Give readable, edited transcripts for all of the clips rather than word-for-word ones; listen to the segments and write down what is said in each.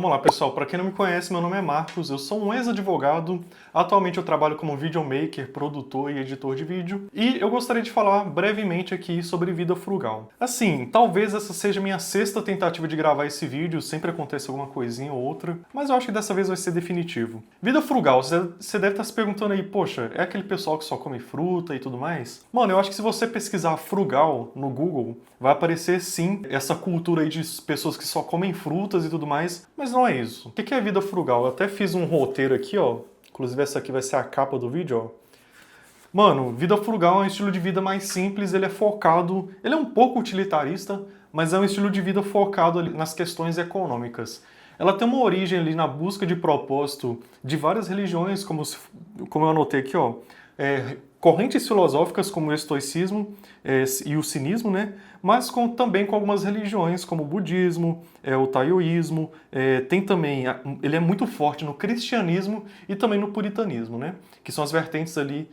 Vamos lá, pessoal. Para quem não me conhece, meu nome é Marcos, eu sou um ex-advogado. Atualmente eu trabalho como videomaker, produtor e editor de vídeo. E eu gostaria de falar brevemente aqui sobre vida frugal. Assim, talvez essa seja a minha sexta tentativa de gravar esse vídeo, sempre acontece alguma coisinha ou outra, mas eu acho que dessa vez vai ser definitivo. Vida frugal, você deve estar se perguntando aí, poxa, é aquele pessoal que só come fruta e tudo mais? Mano, eu acho que se você pesquisar frugal no Google, vai aparecer sim essa cultura aí de pessoas que só comem frutas e tudo mais, mas não é isso. O que é vida frugal? Eu até fiz um roteiro aqui, ó. Inclusive essa aqui vai ser a capa do vídeo, ó. Mano, vida frugal é um estilo de vida mais simples, ele é focado, ele é um pouco utilitarista, mas é um estilo de vida focado ali nas questões econômicas. Ela tem uma origem ali na busca de propósito de várias religiões, como eu anotei aqui, ó. Correntes filosóficas como o estoicismo e o cinismo, né? Mas também com algumas religiões como o budismo, o taoísmo, tem também, ele é muito forte no cristianismo e também no puritanismo, né? Que são as vertentes ali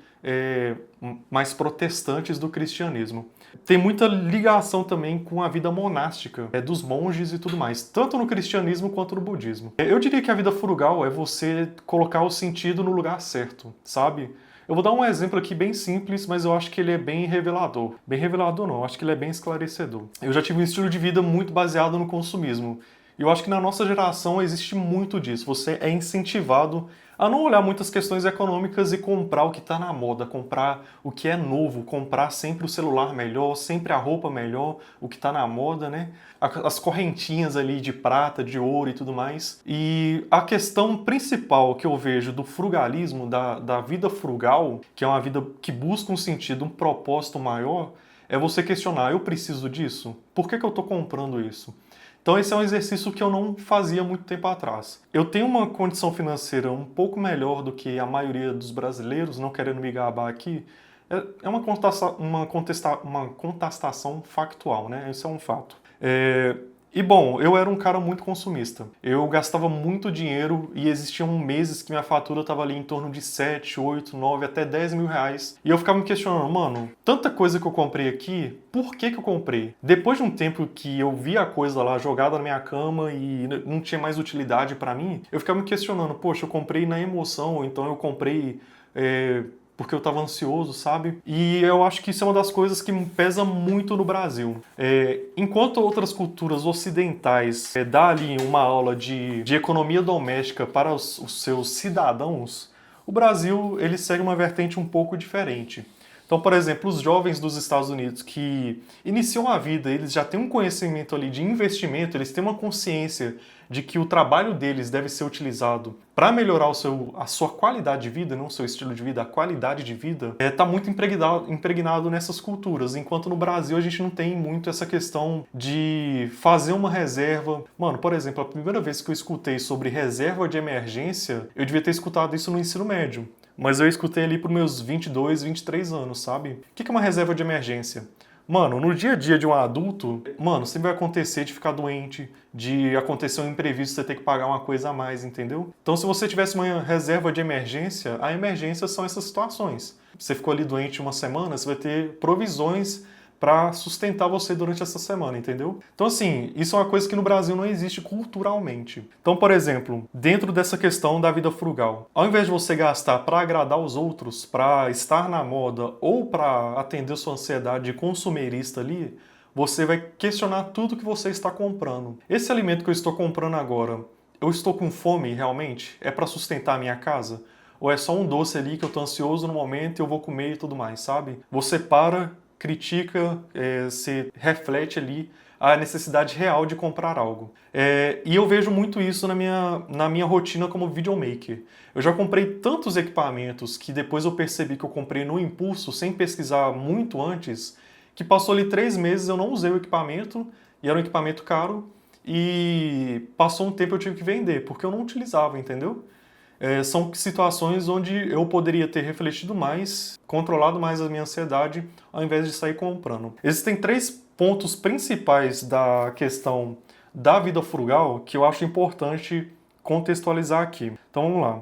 mais protestantes do cristianismo. Tem muita ligação também com a vida monástica, dos monges e tudo mais, tanto no cristianismo quanto no budismo. Eu diria que a vida frugal é você colocar o sentido no lugar certo, sabe? Eu vou dar um exemplo aqui bem simples, mas eu acho que ele é bem revelador. Bem revelador não, eu acho que ele é bem esclarecedor. Eu já tive um estilo de vida muito baseado no consumismo. E eu acho que na nossa geração existe muito disso. Você é incentivado a não olhar muitas questões econômicas e comprar o que está na moda, comprar o que é novo, comprar sempre o celular melhor, sempre a roupa melhor, o que está na moda, né? As correntinhas ali de prata, de ouro e tudo mais. E a questão principal que eu vejo do frugalismo, da vida frugal, que é uma vida que busca um sentido, um propósito maior, é você questionar, eu preciso disso? Por que eu estou comprando isso? Então esse é um exercício que eu não fazia muito tempo atrás. Eu tenho uma condição financeira um pouco melhor do que a maioria dos brasileiros, não querendo me gabar aqui. É uma contestação factual, né? Isso é um fato. E bom, eu era um cara muito consumista. Eu gastava muito dinheiro e existiam meses que minha fatura estava ali em torno de 7, 8, 9, até 10 mil reais. E eu ficava me questionando, mano, tanta coisa que eu comprei aqui, por que eu comprei? Depois de um tempo que eu vi a coisa lá jogada na minha cama e não tinha mais utilidade pra mim, eu ficava me questionando, poxa, eu comprei na emoção, ou então eu comprei porque eu estava ansioso, sabe? E eu acho que isso é uma das coisas que pesa muito no Brasil. Enquanto outras culturas ocidentais dá ali uma aula de economia doméstica para os seus cidadãos, o Brasil ele segue uma vertente um pouco diferente. Então, por exemplo, os jovens dos Estados Unidos que iniciam a vida, eles já têm um conhecimento ali de investimento, eles têm uma consciência de que o trabalho deles deve ser utilizado para melhorar a sua qualidade de vida, não o seu estilo de vida, a qualidade de vida, está muito impregnado nessas culturas, enquanto no Brasil a gente não tem muito essa questão de fazer uma reserva. Mano, por exemplo, a primeira vez que eu escutei sobre reserva de emergência, eu devia ter escutado isso no ensino médio. Mas eu escutei ali por meus 22, 23 anos, sabe? O que é uma reserva de emergência? Mano, no dia a dia de um adulto, mano, sempre vai acontecer de ficar doente, de acontecer um imprevisto, você ter que pagar uma coisa a mais, entendeu? Então, se você tivesse uma reserva de emergência, a emergência são essas situações. Você ficou ali doente uma semana, você vai ter provisões para sustentar você durante essa semana, entendeu? Então, assim, isso é uma coisa que no Brasil não existe culturalmente. Então, por exemplo, dentro dessa questão da vida frugal, ao invés de você gastar para agradar os outros, para estar na moda ou para atender sua ansiedade consumerista ali, você vai questionar tudo que você está comprando. Esse alimento que eu estou comprando agora, eu estou com fome realmente? É para sustentar a minha casa? Ou é só um doce ali que eu estou ansioso no momento e eu vou comer e tudo mais, sabe? Você critica, se reflete ali a necessidade real de comprar algo. E eu vejo muito isso na minha rotina como videomaker. Eu já comprei tantos equipamentos que depois eu percebi que eu comprei no impulso, sem pesquisar muito antes, que passou ali 3 meses eu não usei o equipamento, e era um equipamento caro, e passou um tempo eu tive que vender, porque eu não utilizava, entendeu? São situações onde eu poderia ter refletido mais, controlado mais a minha ansiedade, ao invés de sair comprando. Existem 3 pontos principais da questão da vida frugal que eu acho importante contextualizar aqui. Então vamos lá.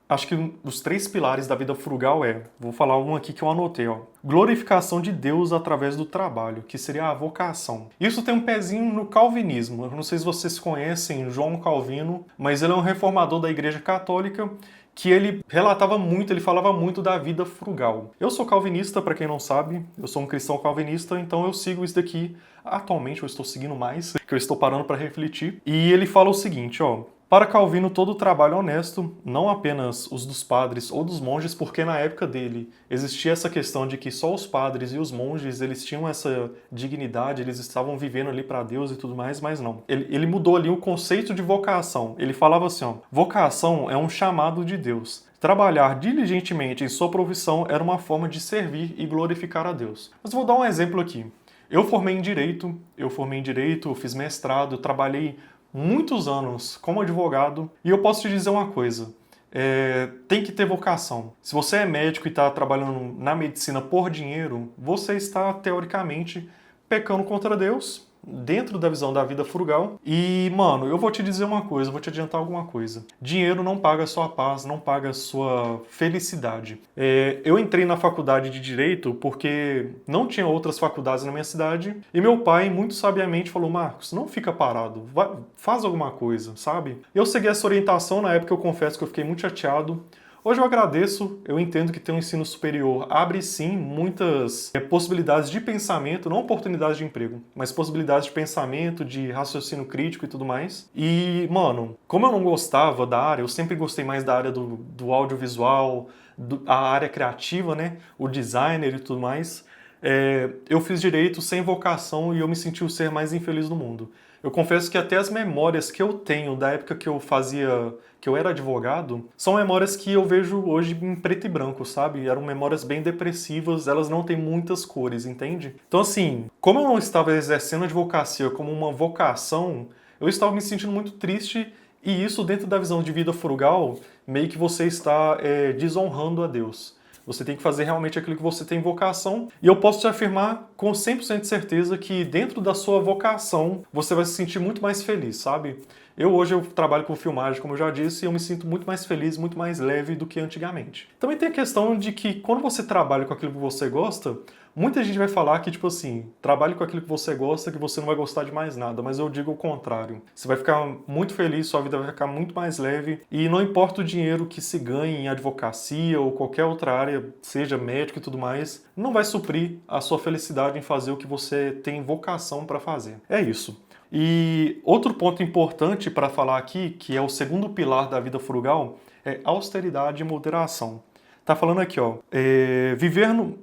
Acho que os 3 pilares da vida frugal vou falar um aqui que eu anotei, ó. Glorificação de Deus através do trabalho, que seria a vocação. Isso tem um pezinho no calvinismo. Eu não sei se vocês conhecem João Calvino, mas ele é um reformador da Igreja Católica que ele relatava muito, ele falava muito da vida frugal. Eu sou calvinista, para quem não sabe, eu sou um cristão calvinista, então eu sigo isso daqui. Atualmente eu estou seguindo mais, que eu estou parando para refletir. E ele fala o seguinte, ó: para Calvino, todo trabalho é honesto, não apenas os dos padres ou dos monges, porque na época dele existia essa questão de que só os padres e os monges, eles tinham essa dignidade, eles estavam vivendo ali para Deus e tudo mais, mas não. Ele mudou ali o conceito de vocação. Ele falava assim, ó: vocação é um chamado de Deus. Trabalhar diligentemente em sua profissão era uma forma de servir e glorificar a Deus. Mas vou dar um exemplo aqui. Eu formei em Direito, eu fiz mestrado, trabalhei muitos anos como advogado, e eu posso te dizer uma coisa, tem que ter vocação. Se você é médico e está trabalhando na medicina por dinheiro, você está, teoricamente, pecando contra Deus, dentro da visão da vida frugal. E, mano, eu vou te dizer uma coisa, vou te adiantar alguma coisa. Dinheiro não paga a sua paz, não paga a sua felicidade. Eu entrei na faculdade de Direito porque não tinha outras faculdades na minha cidade, e meu pai, muito sabiamente, falou: Marcos, não fica parado, faz alguma coisa, sabe? Eu segui essa orientação, na época eu confesso que eu fiquei muito chateado. Hoje eu agradeço, eu entendo que ter um ensino superior abre sim muitas possibilidades de pensamento, não oportunidades de emprego, mas possibilidades de pensamento, de raciocínio crítico e tudo mais. E, mano, como eu não gostava da área, eu sempre gostei mais da área do audiovisual, a área criativa, né, o designer e tudo mais, eu fiz Direito sem vocação e eu me senti o ser mais infeliz do mundo. Eu confesso que até as memórias que eu tenho da época que eu era advogado, são memórias que eu vejo hoje em preto e branco, sabe? Eram memórias bem depressivas, elas não têm muitas cores, entende? Então assim, como eu não estava exercendo a advocacia como uma vocação, eu estava me sentindo muito triste, e isso, dentro da visão de vida frugal, meio que você está desonrando a Deus. Você tem que fazer realmente aquilo que você tem vocação. E eu posso te afirmar com 100% de certeza que dentro da sua vocação você vai se sentir muito mais feliz, sabe? Hoje eu trabalho com filmagem, como eu já disse, e eu me sinto muito mais feliz, muito mais leve do que antigamente. Também tem a questão de que quando você trabalha com aquilo que você gosta, muita gente vai falar que, tipo assim, trabalhe com aquilo que você gosta, que você não vai gostar de mais nada, mas eu digo o contrário. Você vai ficar muito feliz, sua vida vai ficar muito mais leve, e não importa o dinheiro que se ganhe em advocacia ou qualquer outra área, seja médico e tudo mais, não vai suprir a sua felicidade em fazer o que você tem vocação para fazer. É isso. E outro ponto importante para falar aqui, que é o segundo pilar da vida frugal, é austeridade e moderação. Tá falando aqui, ó,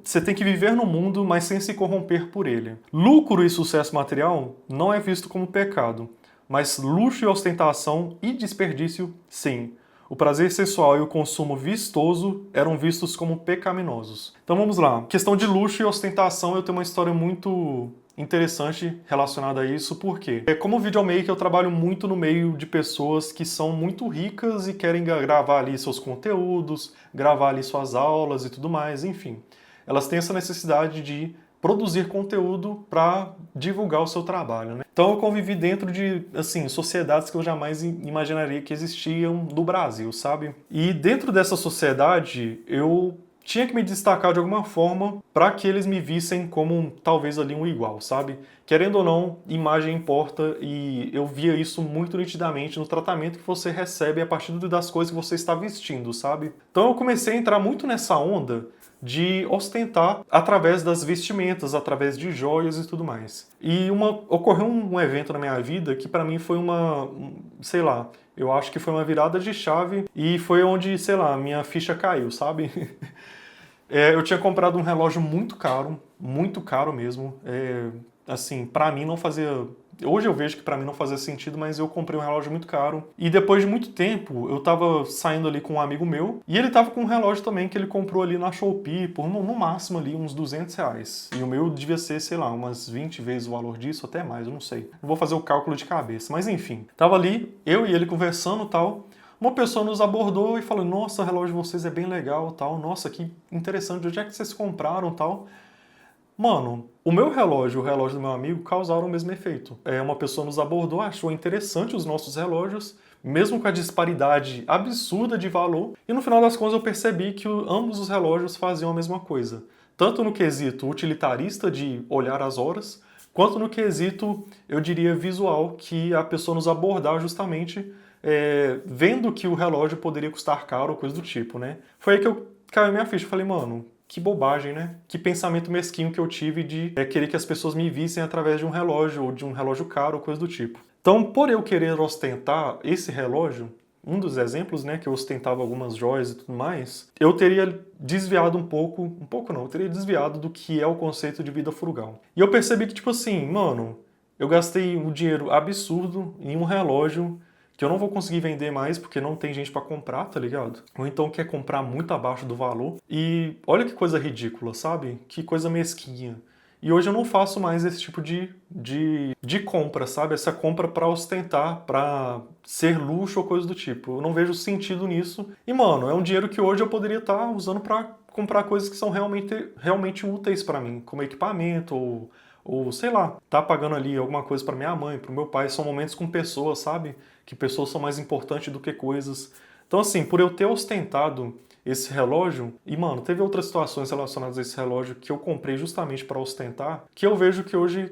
você tem que viver no mundo, mas sem se corromper por ele. Lucro e sucesso material não é visto como pecado, mas luxo e ostentação e desperdício, sim. O prazer sexual e o consumo vistoso eram vistos como pecaminosos. Então vamos lá. Questão de luxo e ostentação, eu tenho uma história muito interessante relacionada a isso, porque como videomaker eu trabalho muito no meio de pessoas que são muito ricas e querem gravar ali seus conteúdos, gravar ali suas aulas e tudo mais, enfim. Elas têm essa necessidade de produzir conteúdo para divulgar o seu trabalho, né? Então eu convivi dentro de, assim, sociedades que eu jamais imaginaria que existiam no Brasil, sabe? E dentro dessa sociedade eu tinha que me destacar de alguma forma para que eles me vissem como talvez ali um igual, sabe? Querendo ou não, imagem importa, e eu via isso muito nitidamente no tratamento que você recebe a partir das coisas que você está vestindo, sabe? Então eu comecei a entrar muito nessa onda de ostentar através das vestimentas, através de joias e tudo mais. E ocorreu um evento na minha vida que para mim foi sei lá, eu acho que foi uma virada de chave, e foi onde, sei lá, minha ficha caiu, sabe? Eu tinha comprado um relógio muito caro mesmo. Assim, pra mim não fazia... Hoje eu vejo que pra mim não fazia sentido, mas eu comprei um relógio muito caro. E depois de muito tempo, eu tava saindo ali com um amigo meu, e ele tava com um relógio também que ele comprou ali na Shopee por no máximo ali uns R$200. E o meu devia ser, sei lá, umas 20 vezes o valor disso, até mais, eu não sei. Não vou fazer o cálculo de cabeça, mas enfim. Tava ali, eu e ele conversando e tal. Uma pessoa nos abordou e falou: nossa, o relógio de vocês é bem legal, tal. Nossa, que interessante, onde é que vocês compraram, tal? Mano, O meu relógio e o relógio do meu amigo causaram o mesmo efeito. Uma pessoa nos abordou, achou interessante os nossos relógios, mesmo com a disparidade absurda de valor, e no final das contas eu percebi que ambos os relógios faziam a mesma coisa. Tanto no quesito utilitarista de olhar as horas, quanto no quesito, eu diria, visual, que a pessoa nos abordar justamente vendo que o relógio poderia custar caro ou coisa do tipo, né? Foi aí que caiu a minha ficha. Eu falei, mano, que bobagem, né? Que pensamento mesquinho que eu tive de querer que as pessoas me vissem através de um relógio, ou de um relógio caro, ou coisa do tipo. Então, por eu querer ostentar esse relógio, um dos exemplos, né, que eu ostentava algumas joias e tudo mais, eu teria desviado um pouco não, eu teria desviado do que é o conceito de vida frugal. E eu percebi que, tipo assim, mano, eu gastei um dinheiro absurdo em um relógio que eu não vou conseguir vender mais porque não tem gente pra comprar, tá ligado? Ou então quer comprar muito abaixo do valor. E olha que coisa ridícula, sabe? Que coisa mesquinha. E hoje eu não faço mais esse tipo de compra, sabe? Essa compra pra ostentar, pra ser luxo ou coisa do tipo. Eu não vejo sentido nisso. E, mano, é um dinheiro que hoje eu poderia estar usando pra comprar coisas que são realmente úteis pra mim, como equipamento ou sei lá, tá pagando ali alguma coisa pra minha mãe, pro meu pai. São momentos com pessoas, sabe? Que pessoas são mais importantes do que coisas. Então, assim, por eu ter ostentado esse relógio, e mano, teve outras situações relacionadas a esse relógio que eu comprei justamente para ostentar, que eu vejo que hoje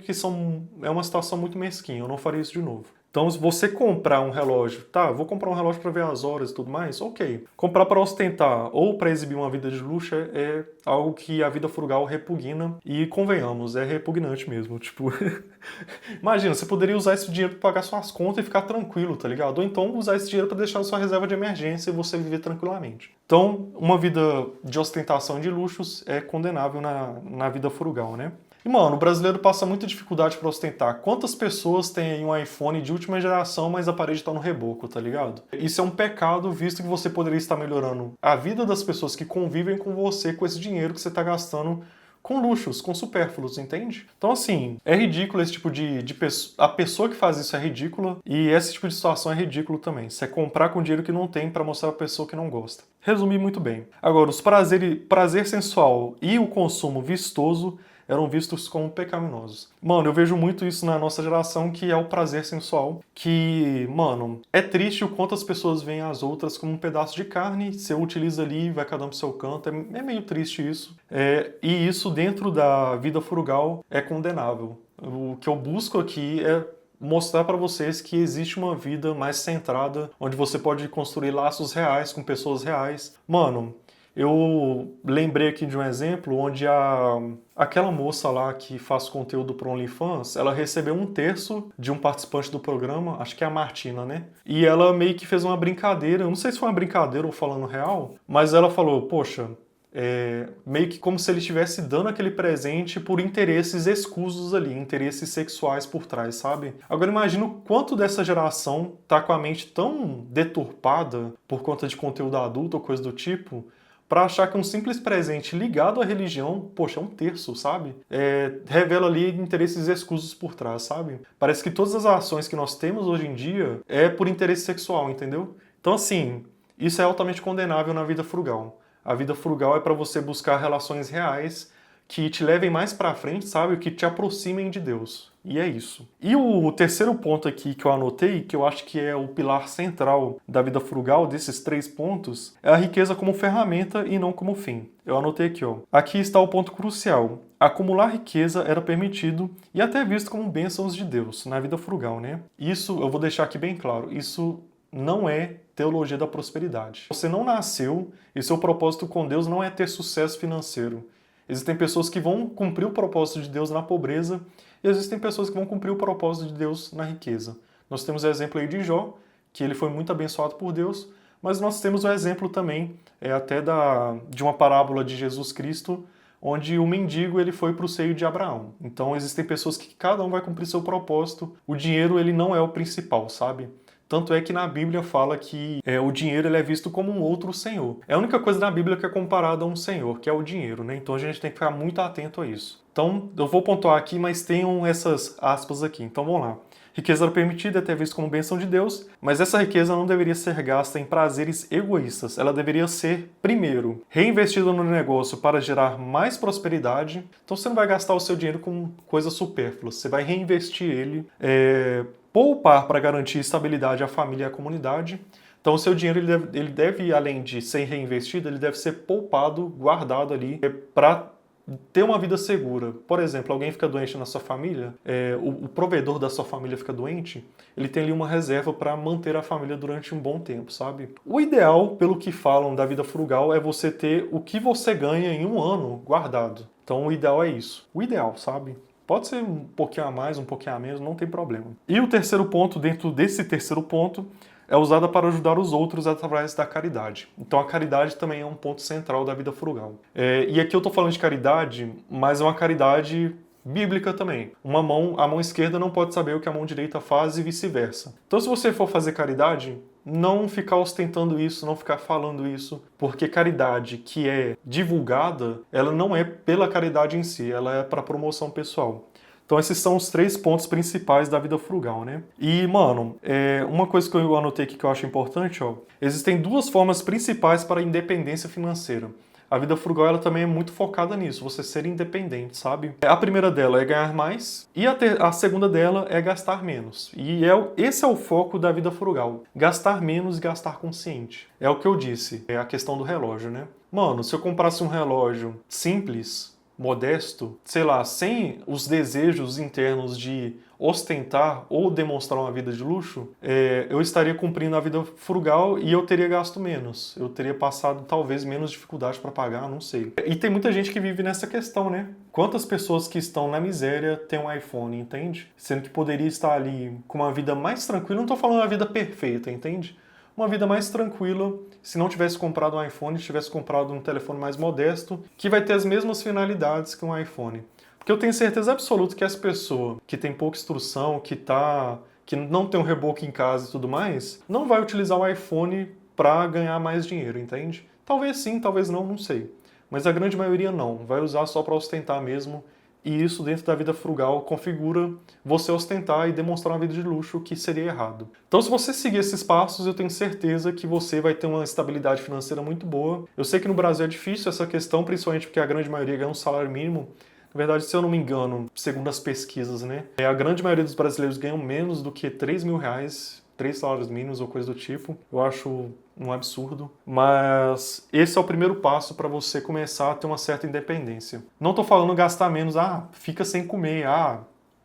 é uma situação muito mesquinha, eu não faria isso de novo. Então, se você comprar um relógio, tá, vou comprar um relógio para ver as horas e tudo mais, ok. Comprar para ostentar ou para exibir uma vida de luxo é algo que a vida frugal repugna e, convenhamos, é repugnante mesmo. Tipo, imagina, você poderia usar esse dinheiro para pagar suas contas e ficar tranquilo, tá ligado? Ou então usar esse dinheiro para deixar na sua reserva de emergência e você viver tranquilamente. Então, uma vida de ostentação e de luxos é condenável na vida frugal, né? E, mano, o brasileiro passa muita dificuldade pra ostentar. Quantas pessoas têm aí um iPhone de última geração, mas a parede tá no reboco, tá ligado? Isso é um pecado, visto que você poderia estar melhorando a vida das pessoas que convivem com você com esse dinheiro que você tá gastando com luxos, com supérfluos, entende? Então, assim, é ridículo esse tipo de pessoa. A pessoa que faz isso é ridícula e esse tipo de situação é ridículo também. Você é comprar com dinheiro que não tem pra mostrar pra pessoa que não gosta. Resumi muito bem. Agora, prazer sensual e o consumo vistoso eram vistos como pecaminosos. Mano, eu vejo muito isso na nossa geração, que é o prazer sensual, que, mano, é triste o quanto as pessoas veem as outras como um pedaço de carne, você utiliza ali, vai cada um pro seu canto, é meio triste isso. E isso dentro da vida frugal é condenável. O que eu busco aqui é mostrar para vocês que existe uma vida mais centrada, onde você pode construir laços reais com pessoas reais. Mano, eu lembrei aqui de um exemplo onde aquela moça lá que faz conteúdo para OnlyFans, ela recebeu 1/3 de um participante do programa, acho que é a Martina, né? E ela meio que fez uma brincadeira, eu não sei se foi uma brincadeira ou falando real, mas ela falou, poxa, meio que como se ele estivesse dando aquele presente por interesses escusos ali, interesses sexuais por trás, sabe? Agora imagina o quanto dessa geração tá com a mente tão deturpada por conta de conteúdo adulto ou coisa do tipo, para achar que um simples presente ligado à religião, poxa, é 1/3, sabe? Revela ali interesses escusos por trás, sabe? Parece que todas as ações que nós temos hoje em dia é por interesse sexual, entendeu? Então, assim, isso é altamente condenável na vida frugal. A vida frugal é para você buscar relações reais que te levem mais para frente, sabe? Que te aproximem de Deus. E é isso. E o terceiro ponto aqui que eu anotei, que eu acho que é o pilar central da vida frugal, desses 3 pontos, é a riqueza como ferramenta e não como fim. Eu anotei aqui, ó. Aqui está o ponto crucial. Acumular riqueza era permitido e até visto como bênçãos de Deus na vida frugal, né? Isso, eu vou deixar aqui bem claro, isso não é teologia da prosperidade. Você não nasceu e seu propósito com Deus não é ter sucesso financeiro. Existem pessoas que vão cumprir o propósito de Deus na pobreza e existem pessoas que vão cumprir o propósito de Deus na riqueza. Nós temos o exemplo aí de Jó, que ele foi muito abençoado por Deus, mas nós temos o exemplo também até de uma parábola de Jesus Cristo, onde o mendigo ele foi para o seio de Abraão. Então existem pessoas que cada um vai cumprir seu propósito. O dinheiro ele não é o principal, sabe? Tanto é que na Bíblia fala que o dinheiro ele é visto como um outro senhor. É a única coisa na Bíblia que é comparada a um senhor, que é o dinheiro, né? Então a gente tem que ficar muito atento a isso. Então eu vou pontuar aqui, mas tenham essas aspas aqui. Então vamos lá. Riqueza era permitida, é até visto como bênção de Deus, mas essa riqueza não deveria ser gasta em prazeres egoístas. Ela deveria ser, primeiro, reinvestida no negócio para gerar mais prosperidade. Então você não vai gastar o seu dinheiro com coisas supérfluas, você vai reinvestir ele, poupar para garantir estabilidade à família e à comunidade. Então o seu dinheiro ele deve, além de ser reinvestido, ele deve ser poupado, guardado ali para ter uma vida segura. Por exemplo, alguém fica doente na sua família, o provedor da sua família fica doente, ele tem ali uma reserva para manter a família durante um bom tempo, sabe? O ideal, pelo que falam da vida frugal, é você ter o que você ganha em um ano guardado. Então o ideal é isso. O ideal, sabe? Pode ser um pouquinho a mais, um pouquinho a menos, não tem problema. E o terceiro ponto, dentro desse terceiro ponto, é usada para ajudar os outros através da caridade. Então a caridade também é um ponto central da vida frugal. E aqui eu estou falando de caridade, mas é uma caridade bíblica também. A mão esquerda não pode saber o que a mão direita faz e vice-versa. Então se você for fazer caridade, não ficar ostentando isso, não ficar falando isso, porque caridade que é divulgada, ela não é pela caridade em si, ela é para promoção pessoal. Então esses são os 3 pontos principais da vida frugal, né? E, mano, uma coisa que eu anotei aqui que eu acho importante, ó, existem 2 formas principais para a independência financeira. A vida frugal ela também é muito focada nisso, você ser independente, sabe? A primeira dela é ganhar mais e a segunda dela é gastar menos. E esse é o foco da vida frugal, gastar menos e gastar consciente. É o que eu disse, é a questão do relógio, né? Mano, se eu comprasse um relógio simples, modesto, sei lá, sem os desejos internos de ostentar ou demonstrar uma vida de luxo, eu estaria cumprindo a vida frugal e eu teria gasto menos. Eu teria passado talvez menos dificuldade para pagar, não sei. E tem muita gente que vive nessa questão, né? Quantas pessoas que estão na miséria têm um iPhone, entende? Sendo que poderia estar ali com uma vida mais tranquila, não estou falando uma vida perfeita, entende? Uma vida mais tranquila se não tivesse comprado um iPhone, tivesse comprado um telefone mais modesto, que vai ter as mesmas finalidades que um iPhone. Porque eu tenho certeza absoluta que essa pessoa que tem pouca instrução, que não tem um reboco em casa e tudo mais, não vai utilizar o iPhone para ganhar mais dinheiro, entende? Talvez sim, talvez não, não sei. Mas a grande maioria não, vai usar só para ostentar mesmo. E isso dentro da vida frugal configura você ostentar e demonstrar uma vida de luxo, que seria errado. Então se você seguir esses passos, eu tenho certeza que você vai ter uma estabilidade financeira muito boa. Eu sei que no Brasil é difícil essa questão, principalmente porque a grande maioria ganha um salário mínimo. Na verdade, se eu não me engano, segundo as pesquisas, né, a grande maioria dos brasileiros ganham menos do que R$ 3.000, 3 salários mínimos ou coisa do tipo. Eu acho um absurdo, mas esse é o primeiro passo para você começar a ter uma certa independência. Não estou falando gastar menos, fica sem comer,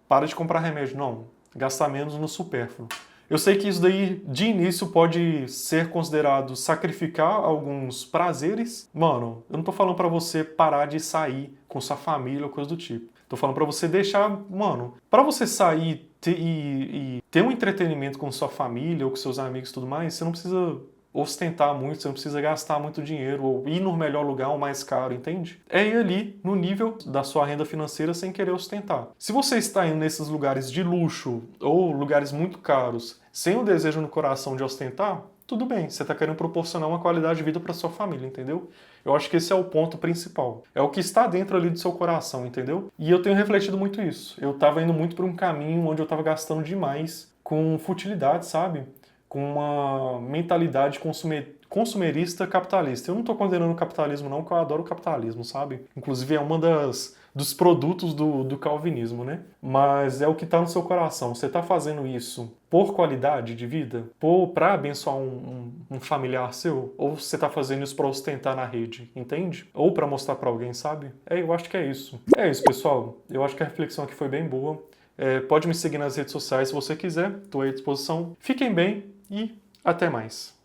para de comprar remédio. Não, gastar menos no supérfluo. Eu sei que isso daí, de início, pode ser considerado sacrificar alguns prazeres. Mano, eu não tô falando pra você parar de sair com sua família ou coisa do tipo. Tô falando pra você deixar, mano, pra você sair e ter um entretenimento com sua família ou com seus amigos e tudo mais, você não precisa ostentar muito, você não precisa gastar muito dinheiro ou ir no melhor lugar ou mais caro, entende? É ir ali no nível da sua renda financeira sem querer ostentar. Se você está indo nesses lugares de luxo ou lugares muito caros sem o desejo no coração de ostentar, tudo bem, você está querendo proporcionar uma qualidade de vida para sua família, entendeu? Eu acho que esse é o ponto principal. É o que está dentro ali do seu coração, entendeu? E eu tenho refletido muito isso. Eu estava indo muito por um caminho onde eu estava gastando demais com futilidade, sabe? Com uma mentalidade consumerista capitalista. Eu não estou condenando o capitalismo não, porque eu adoro o capitalismo, sabe? Inclusive é uma dos produtos do calvinismo, né? Mas é o que está no seu coração. Você está fazendo isso por qualidade de vida? Para abençoar um familiar seu? Ou você está fazendo isso para ostentar na rede, entende? Ou para mostrar para alguém, sabe? Eu acho que é isso. É isso, pessoal. Eu acho que a reflexão aqui foi bem boa. Pode me seguir nas redes sociais se você quiser. Estou à disposição. Fiquem bem e até mais.